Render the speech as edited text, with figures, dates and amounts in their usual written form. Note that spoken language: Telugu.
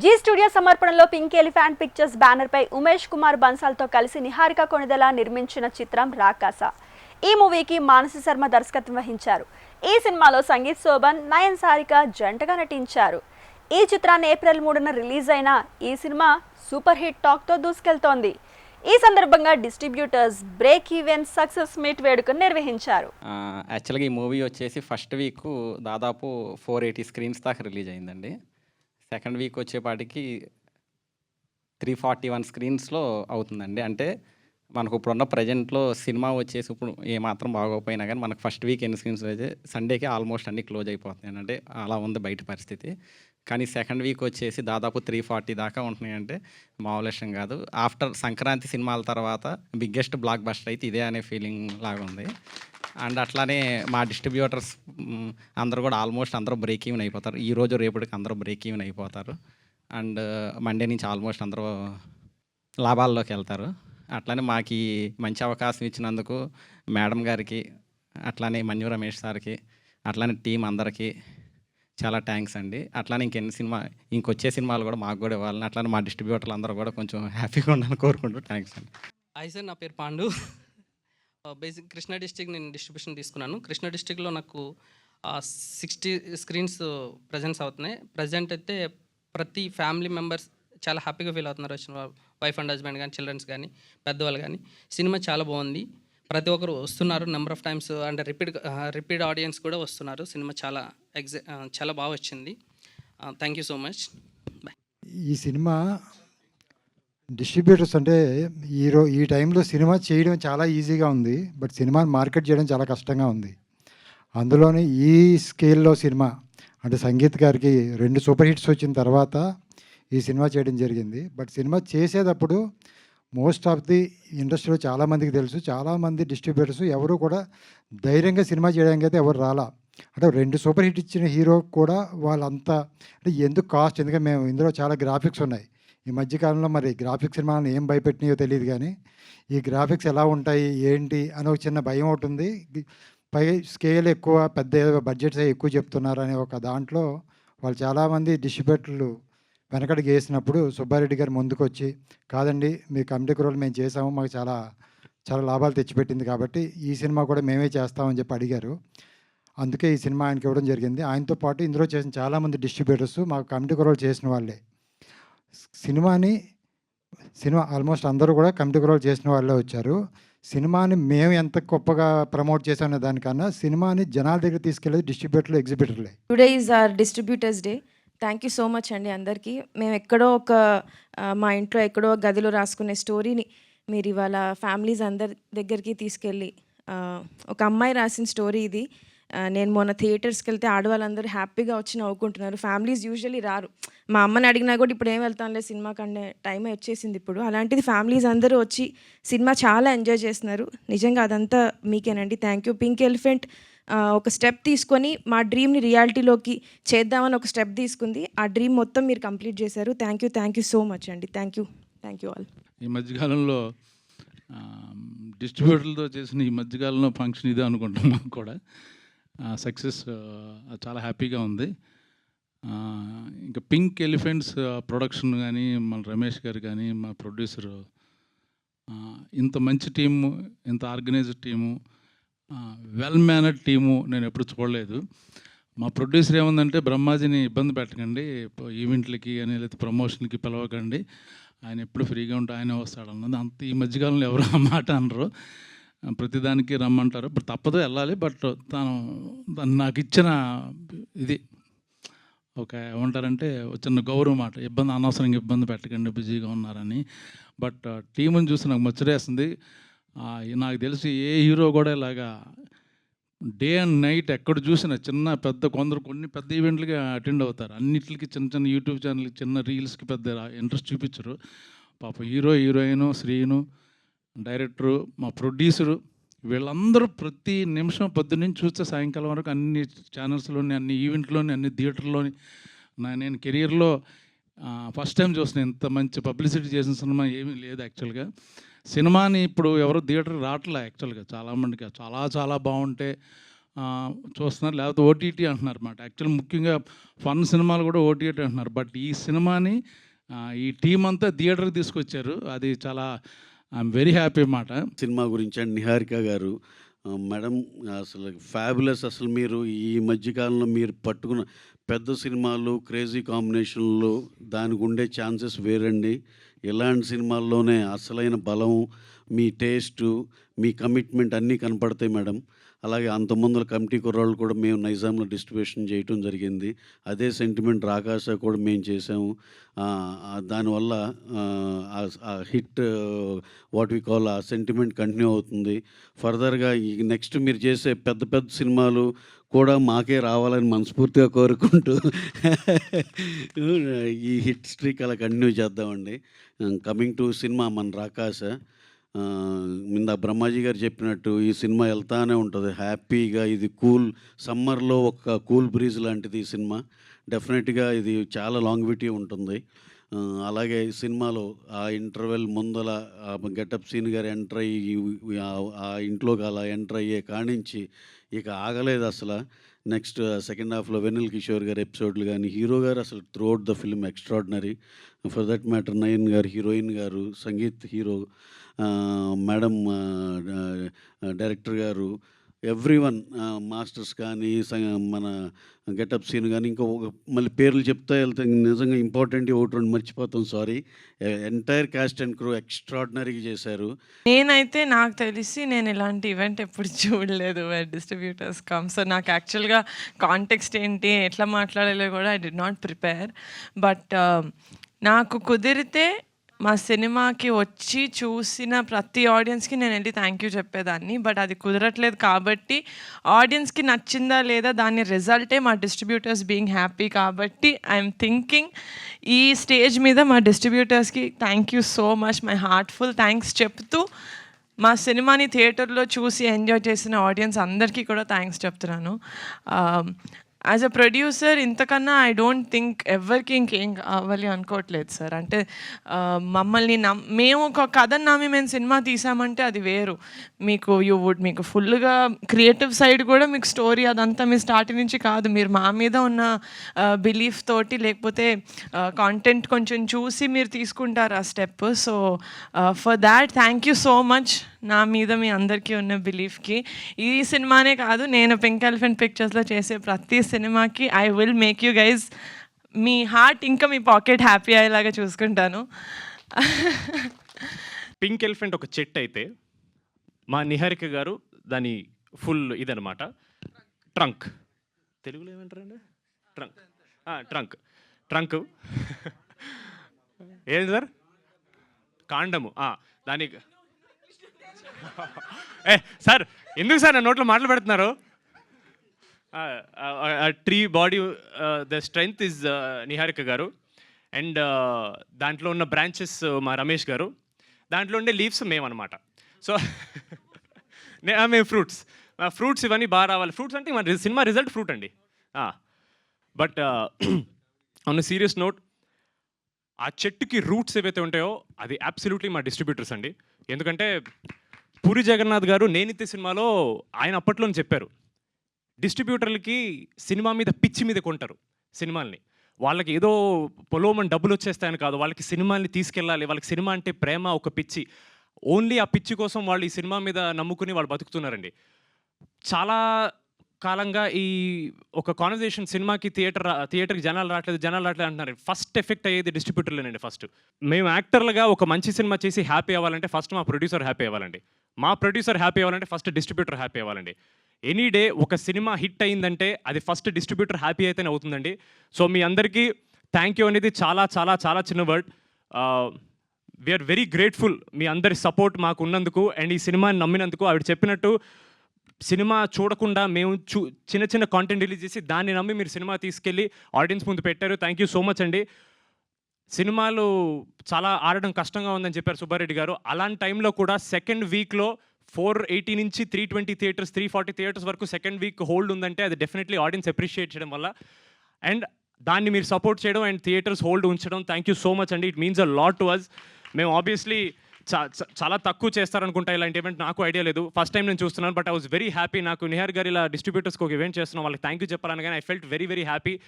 జీ స్టూడియో సమర్పణలో పింక్ ఎలిఫెంట్ పిక్చర్స్ బ్యానర్ పై ఉమేష్ కుమార్ బన్సాల్తో కలిసి నిహారిక కొణిదెల నిర్మించిన చిత్రం రాకాస. ఈ మూవీకి మానసి శర్మ దర్శకత్వం వహించారు. ఈ సినిమాలో సంగీత్ శోభన్, నయన్ సారిక జంటగా నటించారు. ఈ చిత్రాన్ని ఏప్రిల్ 3న రిలీజ్ అయిన ఈ సినిమా సూపర్ హిట్ టాక్తో దూసుకెళ్తోంది. ఈ సందర్భంగా distributors break even success meet వేడుకను నిర్వహించారు. యాక్చువల్గా ఈ మూవీ వచ్చేసి ఫస్ట్ వీక్ దాదాపు 480 స్క్రీన్స్ దాకా రిలీజ్ అయిందండి. సెకండ్ వీక్ వచ్చేపాటికి 341 స్క్రీన్స్లో అవుతుందండి. అంటే మనకు ఇప్పుడున్న ప్రజెంట్లో సినిమా వచ్చేసి ఇప్పుడు ఏమాత్రం బాగోకపోయినా కానీ మనకు ఫస్ట్ వీక్ ఎన్ని స్క్రీన్స్ అయితే సండేకి ఆల్మోస్ట్ అన్నీ క్లోజ్ అయిపోతున్నాయి. అంటే అలా ఉంది బయట పరిస్థితి. కానీ సెకండ్ వీక్ వచ్చేసి దాదాపు 340 దాకా ఉంటున్నాయి. అంటే మామూలు విషయం కాదు. ఆఫ్టర్ సంక్రాంతి సినిమాల తర్వాత బిగ్గెస్ట్ బ్లాక్ బస్టర్ అయితే ఇదే అనే ఫీలింగ్ లాగా ఉంది. అండ్ అట్లానే మా డిస్ట్రిబ్యూటర్స్ అందరూ కూడా ఆల్మోస్ట్ అందరూ బ్రేక్ ఈవెన్ అయిపోతారు. ఈరోజు రేపటికి అందరూ బ్రేక్ ఈవెన్ అయిపోతారు. అండ్ మండే నుంచి ఆల్మోస్ట్ అందరూ లాభాల్లోకి వెళ్తారు. అట్లానే మాకు మంచి అవకాశం ఇచ్చినందుకు మేడం గారికి, అట్లానే మన్యు రమేష్ సార్కి, అట్లానే టీం అందరికీ చాలా థ్యాంక్స్ అండి. అట్లానే ఇంకొచ్చే సినిమాలు కూడా మాకు కూడా ఇవ్వాలని, అట్లానే మా డిస్ట్రిబ్యూటర్లు అందరూ కూడా కొంచెం హ్యాపీగా ఉండాలని కోరుకుంటూ థ్యాంక్స్ అండి. హాయ్ సార్, నా పేరు పాండు. బేసిక్ కృష్ణా డిస్ట్రిక్ట్ నేను డిస్ట్రిబ్యూషన్ తీసుకున్నాను. కృష్ణా డిస్ట్రిక్ట్లో నాకు 60 స్క్రీన్స్ ప్రజెన్స్ అవుతున్నాయి. ప్రజెంట్ అయితే ప్రతి ఫ్యామిలీ మెంబర్స్ చాలా హ్యాపీగా ఫీల్ అవుతున్నారు. వచ్చిన వైఫ్ అండ్ హస్బెండ్ కానీ, చిల్డ్రన్స్ కానీ, పెద్దవాళ్ళు కానీ. సినిమా చాలా బాగుంది. ప్రతి ఒక్కరు వస్తున్నారు number of times. And repeat audience కూడా వస్తున్నారు. సినిమా చాలా బాగా వచ్చింది. Thank you so much. Bye. ఈ సినిమా డిస్ట్రిబ్యూటర్స్ అంటే ఈ టైంలో సినిమా చేయడం చాలా ఈజీగా ఉంది, బట్ సినిమాని మార్కెట్ చేయడం చాలా కష్టంగా ఉంది. అందులోనే ఈ స్కేల్లో సినిమా అంటే సంగీత్ గారికి 2 సూపర్ హిట్స్ వచ్చిన తర్వాత ఈ సినిమా చేయడం జరిగింది. బట్ సినిమా చేసేటప్పుడు మోస్ట్ ఆఫ్ ది ఇండస్ట్రీలో చాలామందికి తెలుసు, చాలామంది డిస్ట్రిబ్యూటర్స్ ఎవరు కూడా ధైర్యంగా సినిమా చేయడానికి అయితే ఎవరు రాలా. అంటే 2 సూపర్ హిట్ ఇచ్చిన హీరో కూడా వాళ్ళంతా అంటే ఎందుకు కాస్ట్, ఎందుకంటే మేము ఇందులో చాలా గ్రాఫిక్స్ ఉన్నాయి. ఈ మధ్యకాలంలో మరి గ్రాఫిక్స్ సినిమాలను ఏం భయపెట్టినాయో తెలియదు, కానీ ఈ గ్రాఫిక్స్ ఎలా ఉంటాయి ఏంటి అని ఒక చిన్న భయం ఉంటుంది. పై స్కేల్ ఎక్కువ, పెద్ద బడ్జెట్స్ ఎక్కువ చెప్తున్నారు అనే ఒక దాంట్లో వాళ్ళు చాలామంది డిస్ట్రిబ్యూటర్లు వెనకడికి వేసినప్పుడు సుబ్బారెడ్డి గారు ముందుకు వచ్చి, కాదండి మీ కమిటీ రోల్ మేము చేసాము, మాకు చాలా చాలా లాభాలు తెచ్చిపెట్టింది, కాబట్టి ఈ సినిమా కూడా మేమే చేస్తామని చెప్పి అడిగారు. అందుకే ఈ సినిమా ఆయనకి ఇవ్వడం జరిగింది. ఆయనతో పాటు ఇందులో చేసిన చాలామంది డిస్ట్రిబ్యూటర్స్ మాకు కమిటీ రోల్ చేసిన వాళ్ళే. సినిమా ఆల్మోస్ట్ అందరూ కూడా కమిటీ రోల్ చేసిన వాళ్ళే వచ్చారు. సినిమాని మేము ఎంత గొప్పగా ప్రమోట్ చేసామనే దానికన్నా సినిమాని జనాల దగ్గర తీసుకెళ్ళేది డిస్ట్రిబ్యూటర్లు, ఎగ్జిబిటర్లే. Today is our distributors day. Thank you so much అండి అందరికీ. మేము ఎక్కడో మా ఇంట్లో ఎక్కడో గదిలో రాసుకునే స్టోరీని మీరు ఇవాళ ఫ్యామిలీస్ అందరి దగ్గరికి తీసుకెళ్ళి, ఒక అమ్మాయి రాసిన స్టోరీ ఇది. నేను మొన్న థియేటర్స్కి వెళ్తే ఆడవాళ్ళందరూ హ్యాపీగా వచ్చి నవ్వుకుంటున్నారు. ఫ్యామిలీస్ యూజువల్లీ రారు. మా అమ్మని అడిగినా కూడా ఇప్పుడు ఏం వెళ్తానులే సినిమా కంటే టైం వచ్చేసింది ఇప్పుడు. అలాంటిది ఫ్యామిలీస్ అందరూ వచ్చి సినిమా చాలా ఎంజాయ్ చేస్తున్నారు. నిజంగా అదంతా మీకేనండి. Thank you. పింక్ ఎలిఫెంట్ ఒక స్టెప్ తీసుకొని మా డ్రీమ్ని రియాలిటీలోకి చేద్దామని ఒక స్టెప్ తీసుకుంది. ఆ డ్రీమ్ మొత్తం మీరు కంప్లీట్ చేశారు. థ్యాంక్ యూ సో మచ్ అండి. Thank you all. ఈ మధ్యకాలంలో డిస్ట్రిబ్యూటర్లతో చేసిన ఈ మధ్యకాలంలో ఫంక్షన్ ఇదే అనుకుంటున్నాం కూడా. సక్సెస్ చాలా హ్యాపీగా ఉంది. ఇంకా పింక్ ఎలిఫెంట్స్ ప్రొడక్షన్ కానీ, మన రమేష్ గారు కానీ, మా ప్రొడ్యూసరు, ఇంత మంచి టీము, ఇంత organised team, well mannered team నేను ఎప్పుడు చూడలేదు. మా ప్రొడ్యూసర్ ఏముందంటే, బ్రహ్మాజీని ఇబ్బంది పెట్టకండి, ఈవెంట్లకి అని లేకపోతే ప్రమోషన్కి పిలవకండి, ఆయన ఎప్పుడు ఫ్రీగా ఉంటే ఆయనే వస్తాడన్నది. అంత ఈ మధ్యకాలంలో ఎవరు ఆ మాట అనరు. ప్రతిదానికి రమ్మంటారు. ఇప్పుడు తప్పదు వెళ్ళాలి. బట్ తను నాకు ఇచ్చిన ఇది ఏమంటారంటే చిన్న గౌరవం మాట, అనవసరంగా ఇబ్బంది పెట్టకండి, బిజీగా ఉన్నారని. బట్ టీముని చూసి నాకు ముచ్చటేస్తుంది. నాకు తెలిసి ఏ హీరో కూడా ఇలాగా డే అండ్ నైట్ ఎక్కడ చూసినా కొన్ని పెద్ద ఈవెంట్లకి అటెండ్ అవుతారు. అన్నిటికి చిన్న యూట్యూబ్ ఛానల్, చిన్న రీల్స్కి పెద్ద ఇంట్రెస్ట్ చూపించరు. పాప హీరోయిన్, శ్రీను, డైరెక్టరు, మా ప్రొడ్యూసరు, వీళ్ళందరూ ప్రతి నిమిషం పొద్దున్నుంచి చూస్తే సాయంకాలం వరకు అన్ని ఛానల్స్లోని, అన్ని ఈవెంట్లోని, అన్ని థియేటర్లోని నేను కెరియర్లో ఫస్ట్ టైం చూసిన ఇంత మంచి పబ్లిసిటీ చేసిన సినిమా ఏమీ లేదు. యాక్చువల్గా సినిమాని ఇప్పుడు ఎవరు థియేటర్ రావట్లే. యాక్చువల్గా చాలామందికి చాలా బాగుంటే చూస్తున్నారు, లేకపోతే ఓటీటీ అంటున్నారు అన్నమాట. యాక్చువల్ ముఖ్యంగా ఫన్ సినిమాలు కూడా ఓటీటీ అంటున్నారు. బట్ ఈ సినిమాని ఈ టీం అంతా థియేటర్కి తీసుకొచ్చారు. అది చాలా ఐఎమ్ వెరీ హ్యాపీ అన్నమాట. సినిమా గురించి అండ్ నిహారిక గారు మేడం అసలు ఫ్యాబులస్. అసలు మీరు ఈ మధ్యకాలంలో మీరు పట్టుకున్న పెద్ద సినిమాలు క్రేజీ కాంబినేషన్లు దానికి ఉండే ఛాన్సెస్ వేరండి. ఇలాంటి సినిమాల్లోనే అసలైన బలం, మీ టేస్టు, మీ కమిట్మెంట్ అన్నీ కనపడతాయి మేడం. అలాగే అంతమందుల కమిటీ కుర్రాళ్ళు కూడా మేము నైజాంలో డిస్ట్రిబ్యూషన్ చేయటం జరిగింది. అదే సెంటిమెంట్ రాకాశ కూడా మేము చేసాము. దానివల్ల హిట్ వాట్ వి కాల్ ఆ సెంటిమెంట్ కంటిన్యూ అవుతుంది. ఫర్దర్గా ఈ నెక్స్ట్ మీరు చేసే పెద్ద పెద్ద సినిమాలు కూడా మాకే రావాలని మనస్ఫూర్తిగా కోరుకుంటూ ఈ హిట్ స్ట్రీక్ అలా కంటిన్యూ చేద్దామండి. కమింగ్ టు సినిమా మన రాకాశ, ఇందా బ్రహ్మాజీ గారు చెప్పినట్టు ఈ సినిమా వెళ్తానే ఉంటుంది హ్యాపీగా. ఇది కూల్ సమ్మర్లో ఒక కూల్ బ్రీజ్ లాంటిది ఈ సినిమా. డెఫినెట్గా ఇది చాలా లాంగ్విటీ ఉంటుంది. అలాగే ఈ సినిమాలో ఆ ఇంటర్వెల్ ముందల గెటప్ సీన్ గారు ఎంటర్ అయ్యి ఆ ఇంట్లోకి అలా ఎంటర్ అయ్యే కానించి ఇక ఆగలేదు అసలు. నెక్స్ట్ సెకండ్ హాఫ్లో వెన్నెల కిషోర్ గారు ఎపిసోడ్లు కానీ, హీరో గారు అసలు throughout the film extraordinary. For that matter Nayan గారు, హీరోయిన్ గారు, సంగీత్ హీరో, మేడం డైరెక్టర్ గారు, ఎవ్రీవన్, మాస్టర్స్ కానీ, మన గెటప్ సీన్ కానీ, ఇంకా మళ్ళీ పేర్లు చెప్తా వెళ్తే నిజంగా ఇంపార్టెంట్ ఒకటి రెండు మర్చిపోతాం, sorry. Entire cast and crew ఎక్స్ట్రాడినరీగా చేశారు. నేనైతే నాకు తెలిసి నేను ఇలాంటి ఈవెంట్ ఎప్పుడు చూడలేదు డిస్ట్రిబ్యూటర్స్ కమ్. సో నాకు యాక్చువల్గా కాంటెక్స్ట్ ఏంటి, ఎట్లా మాట్లాడాలో కూడా I did not prepare. But నాకు కుదిరితే మా సినిమాకి వచ్చి చూసిన ప్రతి ఆడియన్స్కి నేను వెళ్ళి థ్యాంక్ యూ చెప్పేదాన్ని. బట్ అది కుదరట్లేదు కాబట్టి ఆడియన్స్కి నచ్చిందా లేదా దాని రిజల్టే మా డిస్ట్రిబ్యూటర్స్ బీయింగ్ హ్యాపీ. కాబట్టి ఐఎమ్ థింకింగ్ ఈ స్టేజ్ మీద మా డిస్ట్రిబ్యూటర్స్కి thank you so much, my heartful thanks చెప్తూ మా సినిమాని థియేటర్లో చూసి ఎంజాయ్ చేసిన ఆడియన్స్ అందరికీ కూడా థ్యాంక్స్ చెప్తున్నాను. యాజ్ అ ప్రొడ్యూసర్ ఇంతకన్నా ఐ డోంట్ థింక్ ఎవరికి ఇంకేం కావాలి అనుకోవట్లేదు సార్. అంటే మమ్మల్ని మేము ఒక కథను నమ్మి మేము సినిమా తీసామంటే అది వేరు. మీకు ఫుల్గా క్రియేటివ్ సైడ్ కూడా మీకు స్టోరీ అదంతా మీ స్టార్టింగ్ నుంచి కాదు, మీరు మా మీద ఉన్న బిలీఫ్ తోటి లేకపోతే కాంటెంట్ కొంచెం చూసి మీరు తీసుకుంటారు ఆ step. So for that thank you so much. నా మీద మీ అందరికీ ఉన్న బిలీఫ్కి. ఈ సినిమానే కాదు, నేను పింక్ ఎలిఫెంట్ పిక్చర్స్లో చేసే ప్రతి సినిమాకి I will make you guys me heart ఇంకా మీ పాకెట్ హ్యాపీ అయ్యేలాగా చూసుకుంటాను. పింక్ ఎలిఫెంట్ ఒక చెట్టు అయితే మా నిహారిక గారు దాని ఫుల్ ఇదనమాట ట్రంక్. తెలుగులో ఏమంటారండి? ట్రంక్. ట్రంక్ ఏంటి సార్? కాండము. దానికి సార్ ఎందుకు సార్ నా నోట్లో మాటలు పెడుతున్నారు? Tree body the strength is Niharika గారు. అండ్ దాంట్లో ఉన్న బ్రాంచెస్ మా రమేష్ గారు. దాంట్లో ఉండే లీవ్స్ మేమన్నమాట. సో మేము ఫ్రూట్స్ ఇవన్నీ బాగా రావాలి. ఫ్రూట్స్ అంటే మన సినిమా రిజల్ట్ ఫ్రూట్ అండి. బట్ ఆన్ సీరియస్ నోట్, ఆ చెట్టుకి రూట్స్ ఏవైతే ఉంటాయో అది అబ్సల్యూట్లీ మా డిస్ట్రిబ్యూటర్స్ అండి. ఎందుకంటే పూరి జగన్నాథ్ గారు నేనిత్తే సినిమాలో ఆయన అప్పట్లోనే చెప్పారు, డిస్ట్రిబ్యూటర్లకి సినిమా మీద పిచ్చి మీద కొంటారు సినిమాల్ని. వాళ్ళకి ఏదో పొలోమని డబ్బులు వచ్చేస్తాయని కాదు, వాళ్ళకి సినిమాల్ని తీసుకెళ్ళాలి, వాళ్ళకి సినిమా అంటే ప్రేమ, ఒక పిచ్చి. ఓన్లీ ఆ పిచ్చి కోసం వాళ్ళు ఈ సినిమా మీద నమ్ముకుని వాళ్ళు బతుకుతున్నారండి. చాలా కాలంగా ఈ ఒక కాన్వర్జేషన్ సినిమాకి థియేటర్కి జనాలు రావట్లేదు అంటున్నారు. ఫస్ట్ ఎఫెక్ట్ అయ్యేది డిస్ట్రిబ్యూటర్లేనండి. ఫస్ట్ మేము యాక్టర్లుగా ఒక మంచి సినిమా చేసి హ్యాపీ అవ్వాలంటే ఫస్ట్ మా ప్రొడ్యూసర్ హ్యాపీ అవ్వాలండి. మా ప్రొడ్యూసర్ హ్యాపీ అవ్వాలంటే ఫస్ట్ డిస్ట్రిబ్యూటర్ హ్యాపీ అవ్వాలండి. ఎనీ డే ఒక సినిమా హిట్ అయిందంటే అది ఫస్ట్ డిస్ట్రిబ్యూటర్ హ్యాపీ అయితేనే అవుతుందండి. సో మీ అందరికీ థ్యాంక్ యూ అనేది చాలా చాలా చాలా చిన్న వర్డ్. వీఆర్ వెరీ గ్రేట్ఫుల్ మీ అందరి సపోర్ట్ మాకు ఉన్నందుకు అండ్ ఈ సినిమాని నమ్మినందుకు. ఆవిడ చెప్పినట్టు సినిమా చూడకుండా మేము చిన్న చిన్న కాంటెంట్ రిలీజ్ చేసి దాన్ని నమ్మి మీరు సినిమా తీసుకెళ్ళి ఆడియన్స్ ముందు పెట్టారు. థ్యాంక్ యూ సో మచ్ అండి. సినిమాలు చాలా ఆడడం కష్టంగా ఉందని చెప్పారు సుబ్బారెడ్డి గారు. అలాంటి టైంలో కూడా సెకండ్ వీక్లో 480 నుంచి 320 థియేటర్స్ 340 థియేటర్స్ వరకు సెకండ్ వీక్ హోల్డ్ ఉందంటే అది డెఫినెట్లీ ఆడియన్స్ అప్రిషియేట్ చేయడం వల్ల. అండ్ దాన్ని మీరు సపోర్ట్ చేయడం అండ్ థియేటర్స్ హోల్డ్ ఉంచడం, థ్యాంక్ యూ సో మచ్ అండి. It means a lot to us. మేము ఆబ్వియస్లీ చాలా తక్కువ చేస్తారనుకుంటా ఇలాంటి ఈవెంట్, నాకు ఐడియా లేదు, ఫస్ట్ టైం నేను చూస్తున్నాను. But I was very happy. నాకు నిహార్ గారు ఇలా డిస్ట్రిబ్యూటర్స్కి ఒక ఈవెంట్ చేస్తున్నాం, వాళ్ళకి థ్యాంక్ యూ చెప్పాలని, కానీ I felt very very happy.